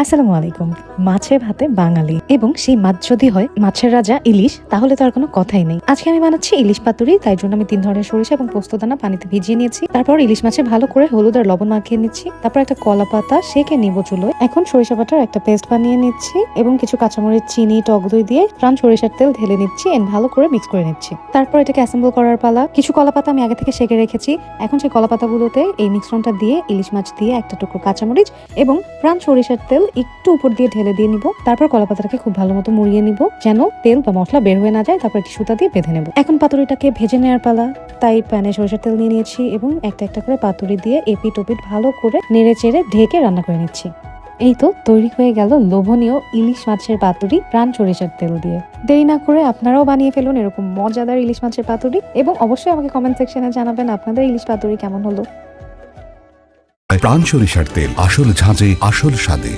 আসসালামু আলাইকুম। মাছে ভাতে বাঙালি এবং সেই মাছ যদি হয় মাছের রাজা ইলিশ, তাহলে তো আর কোনো কথাই নেই। আজকে আমি বানাচ্ছি ইলিশ পাতুরি। তাই জন্য আমি 3 ধরনের সরিষা এবং পোস্তদানা পানিতে ভিজিয়ে নিয়েছি। তারপর ইলিশ মাছে ভালো করে হলুদ আর লবণ মাখিয়ে নিচ্ছি। তারপর একটা কলা পাতা সেঁকে নিব চুলোয়। এখন সরিষা বাটার একটা পেস্ট বানিয়ে নিচ্ছি এবং কিছু কাঁচামরিচ, চিনি, টক দই দিয়ে ফ্রান সরিষার তেল ঢেলে নিচ্ছি এন্ড ভালো করে মিক্স করে নিচ্ছি। তারপর এটাকে অ্যাসেম্বল করার পালা। কিছু কলা পাতা আমি আগে থেকে সেঁকে রেখেছি। এখন সেই কলা পাতাগুলোতে এই মিশ্রণটা দিয়ে ইলিশ মাছ দিয়ে একটা টুকরো কাঁচামরিচ এবং ফ্রান সরিষার তেল একটু উপর দিয়ে ঢেলে দিয়ে নিব। তারপর কলা পাতাটাকে খুব ভালো মতো মুড়িয়ে নিব যেন তেল বা মশলা বের হয়ে না যায়। তারপর একটি সুতা দিয়ে বেঁধে নেব। এখন পাতুরিটাকে ভেজে নেওয়ার পালা। তাই প্যানে সরিষার তেল নিয়ে নিয়েছি এবং একটা একটা করে পাতুরি দিয়ে এপিট ওপিট ভালো করে নেড়ে চেড়ে ঢেকে রান্না করে নিচ্ছি। এই তো তৈরি হয়ে গেল লোভনীয় ইলিশ মাছের পাতুরি প্রাণ সরিষার তেল দিয়ে। দেরি না করে আপনারাও বানিয়ে ফেলুন এরকম মজাদার ইলিশ মাছের পাতুরি এবং অবশ্যই আমাকে কমেন্ট সেকশনে জানাবেন আপনাদের ইলিশ পাতুরি কেমন হলো। প্রাণ সরিষার তেল, আসল ঝাঁঝে আসল স্বাদে।